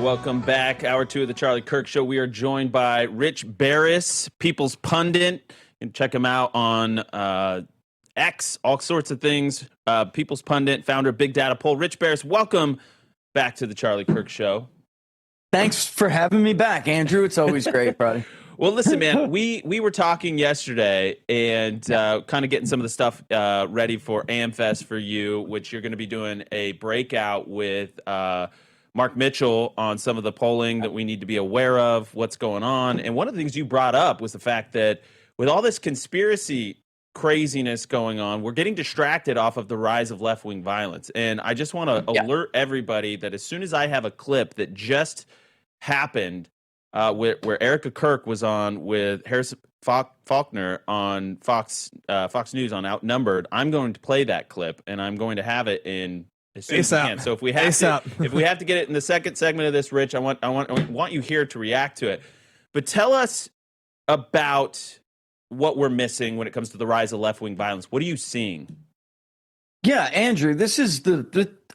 Welcome back. Hour 2 of the Charlie Kirk Show. We are joined by Rich Baris, People's Pundit. You can check him out on X, all sorts of things. People's Pundit, founder of Big Data Poll. Rich Baris, welcome back to the Charlie Kirk Show. Thanks for having me back, Andrew. It's always great, buddy. Well, listen, man, we were talking yesterday and kind of getting some of the stuff ready for AmFest for you, which you're going to be doing a breakout with Mark Mitchell on some of the polling that we need to be aware of, what's going on. And one of the things you brought up was the fact that with all this conspiracy craziness going on, we're getting distracted off of the rise of left-wing violence. And I just want to alert everybody that as soon as I have a clip that just happened where Erica Kirk was on with Harris Faulkner on Fox News on Outnumbered, I'm going to play that clip and I'm going to have it in as soon as we can. So if we have to get it in the second segment of this, Rich, I want you here to react to it. But tell us about what we're missing when it comes to the rise of left-wing violence. What are you seeing? Yeah, Andrew, this is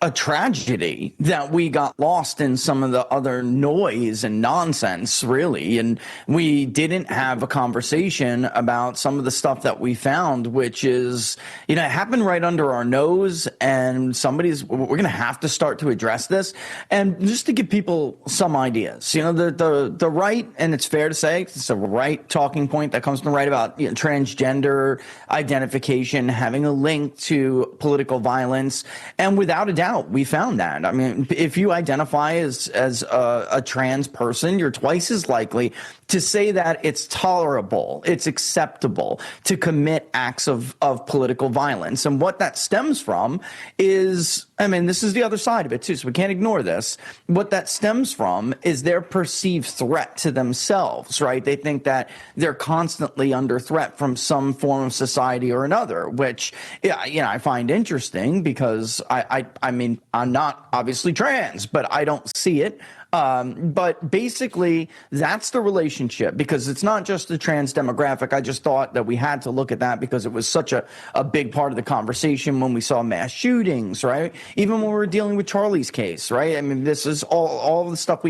a tragedy that we got lost in some of the other noise and nonsense, really. And we didn't have a conversation about some of the stuff that we found, which is, it happened right under our nose. And we're going to have to start to address this. And just to give people some ideas, the right, and it's fair to say it's a right talking point that comes from the right about transgender identification, having a link to political violence. And without a doubt, we found that. I mean, if you identify as a trans person, you're twice as likely to say that it's tolerable, it's acceptable to commit acts of political violence. And what that stems from is, this is the other side of it too, so we can't ignore this. What that stems from is their perceived threat to themselves, right? They think that they're constantly under threat from some form of society or another, which, I find interesting because I'm not obviously trans, but I don't see it. But basically, that's the relationship, because it's not just the trans demographic. I just thought that we had to look at that because it was such a big part of the conversation when we saw mass shootings, right? Even when we were dealing with Charlie's case, right? This is all the stuff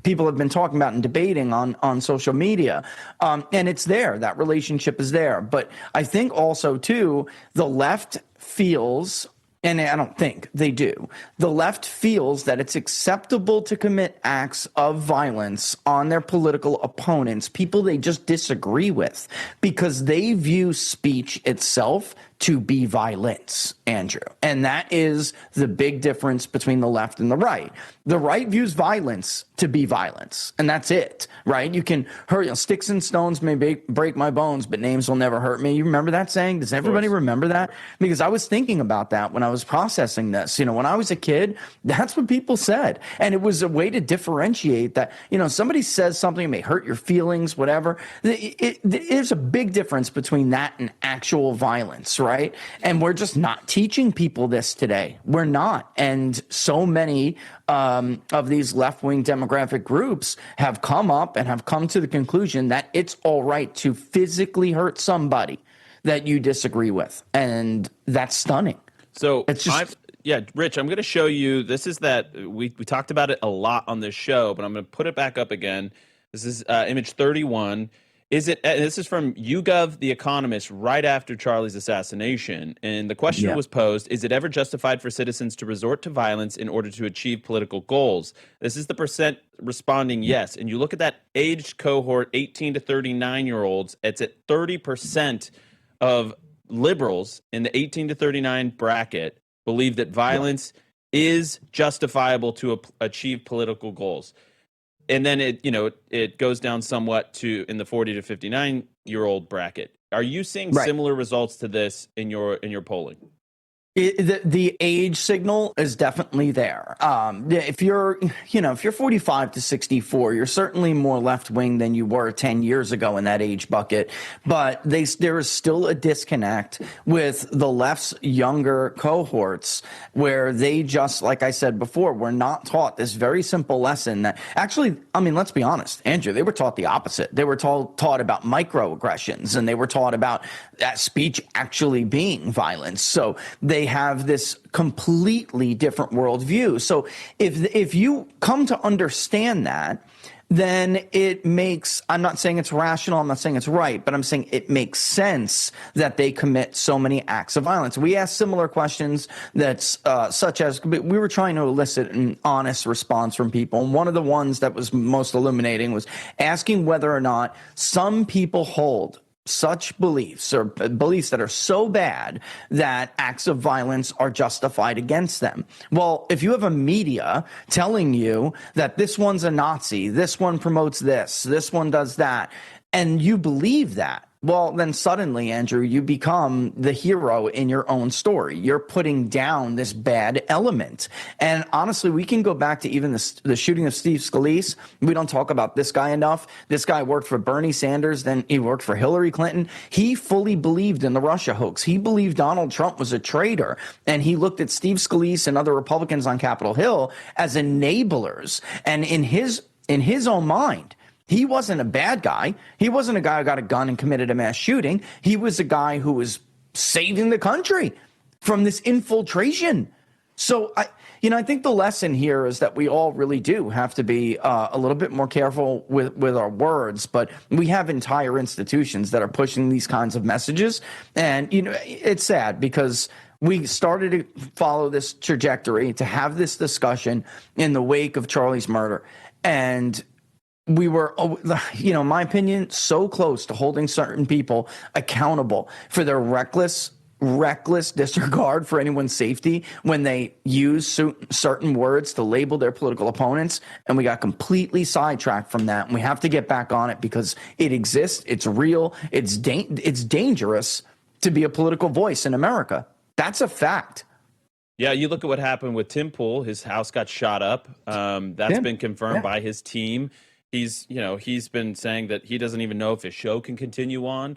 people have been talking about and debating on social media. And it's there. That relationship is there. But I think also, too, the left feels, and I don't think they do, the left feels that it's acceptable to commit acts of violence on their political opponents, people they just disagree with, because they view speech itself to be violence, Andrew. And that is the big difference between the left and the right. The right views violence to be violence, and that's it, right? You can hurt, sticks and stones may break my bones, but names will never hurt me. You remember that saying? Does everybody remember that? Because I was thinking about that when I was processing this. When I was a kid, that's what people said. And it was a way to differentiate that, somebody says something that may hurt your feelings, whatever. There's a big difference between that and actual violence, right? And we're just not teaching people this today. We're not. And so many of these left-wing demographic groups have come up and have come to the conclusion that it's all right to physically hurt somebody that you disagree with. And that's stunning. So it's just, Rich, I'm going to show you. This is that we talked about it a lot on this show, but I'm going to put it back up again. This is image 31. This is from YouGov, The Economist, right after Charlie's assassination. And the question was posed, is it ever justified for citizens to resort to violence in order to achieve political goals? This is the percent responding yes. And you look at that age cohort, 18 to 39-year-olds, it's at 30% of liberals in the 18 to 39 bracket believe that violence is justifiable to achieve political goals. And then it goes down somewhat to in the 40 to 59-year-old bracket. Are you seeing similar results to this in your polling? The age signal is definitely there. If you're 45 to 64, you're certainly more left wing than you were 10 years ago in that age bucket. But there is still a disconnect with the left's younger cohorts where they just, like I said before, were not taught this very simple lesson that actually, let's be honest, Andrew, they were taught the opposite. They were taught about microaggressions, and they were taught about that speech actually being violence. So they they have this completely different worldview. So if you come to understand that, then it makes, I'm not saying it's rational, I'm not saying it's right, but I'm saying it makes sense that they commit so many acts of violence. We asked similar questions that's such as, we were trying to elicit an honest response from people. And one of the ones that was most illuminating was asking whether or not some people hold such beliefs or beliefs that are so bad that acts of violence are justified against them. Well, if you have a media telling you that this one's a Nazi, this one promotes this one does that, and you believe that, well, then suddenly, Andrew, you become the hero in your own story. You're putting down this bad element. And honestly, we can go back to even the shooting of Steve Scalise. We don't talk about this guy enough. This guy worked for Bernie Sanders, then he worked for Hillary Clinton. He fully believed in the Russia hoax. He believed Donald Trump was a traitor. And he looked at Steve Scalise and other Republicans on Capitol Hill as enablers. And in his own mind, he wasn't a bad guy. He wasn't a guy who got a gun and committed a mass shooting. He was a guy who was saving the country from this infiltration. So I think the lesson here is that we all really do have to be a little bit more careful with our words, but we have entire institutions that are pushing these kinds of messages. And, it's sad because we started to follow this trajectory to have this discussion in the wake of Charlie's murder. And we were, in my opinion, so close to holding certain people accountable for their reckless disregard for anyone's safety when they use certain words to label their political opponents. And we got completely sidetracked from that. And we have to get back on it because it exists. It's real. It's dangerous to be a political voice in America. That's a fact. Yeah, you look at what happened with Tim Pool. His house got shot up. That's been confirmed by his team. He's been saying that he doesn't even know if his show can continue on.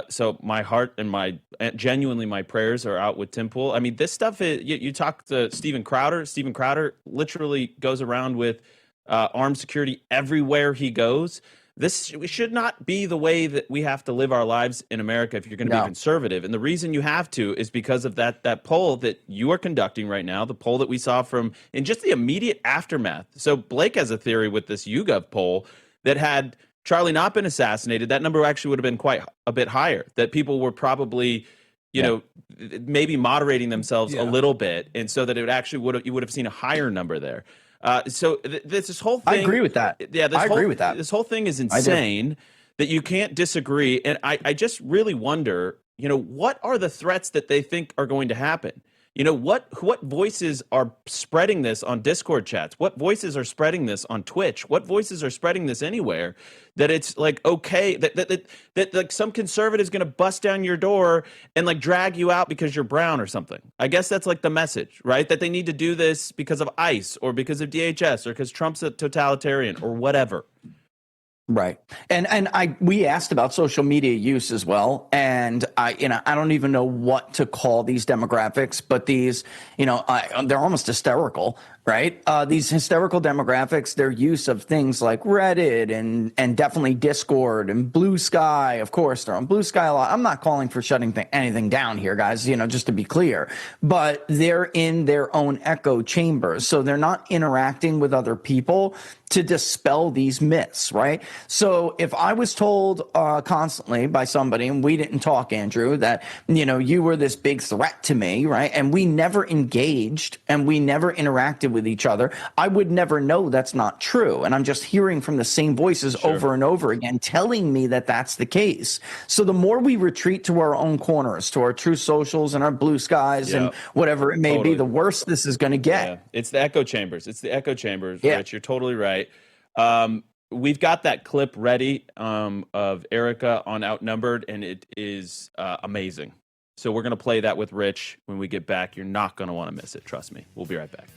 So my heart and genuinely my prayers are out with Tim Pool. I mean, this stuff is, you talk to Steven Crowder. Steven Crowder literally goes around with armed security everywhere he goes. This should not be the way that we have to live our lives in America if you're going to be conservative. And the reason you have to is because of that poll that you are conducting right now, the poll that we saw in just the immediate aftermath. So Blake has a theory with this YouGov poll that had Charlie not been assassinated, that number actually would have been quite a bit higher, that people were probably, maybe moderating themselves a little bit. And so that it actually you would have seen a higher number there. So this whole thing, I agree with that. Yeah, I agree with that. This whole thing is insane that you can't disagree. And I just really wonder, what are the threats that they think are going to happen? What voices are spreading this on Discord chats? What voices are spreading this on Twitch? What voices are spreading this anywhere that it's like, okay, that like some conservative's going to bust down your door and like drag you out because you're brown or something. I guess that's like the message, right? That they need to do this because of ICE or because of DHS or because Trump's a totalitarian or whatever. Right. And we asked about social media use as well. And I don't even know what to call these demographics, but these, they're almost hysterical, right? These hysterical demographics, their use of things like Reddit and definitely Discord and BlueSky. Of course, they're on BlueSky a lot. I'm not calling for shutting anything down here, guys, just to be clear, but they're in their own echo chambers. So they're not interacting with other people to dispel these myths, right? So if I was told constantly by somebody, and we didn't talk, Andrew, that, you were this big threat to me, right? And we never engaged and we never interacted with each other, I would never know that's not true. And I'm just hearing from the same voices over and over again, telling me that that's the case. So the more we retreat to our own corners, to our true socials and our blue skies and whatever it may be, the worse this is going to get. Yeah. It's the echo chambers. Rich. You're totally right. We've got that clip ready of Erica on Outnumbered, and it is amazing. So we're going to play that with Rich when we get back. You're not going to want to miss it. Trust me. We'll be right back.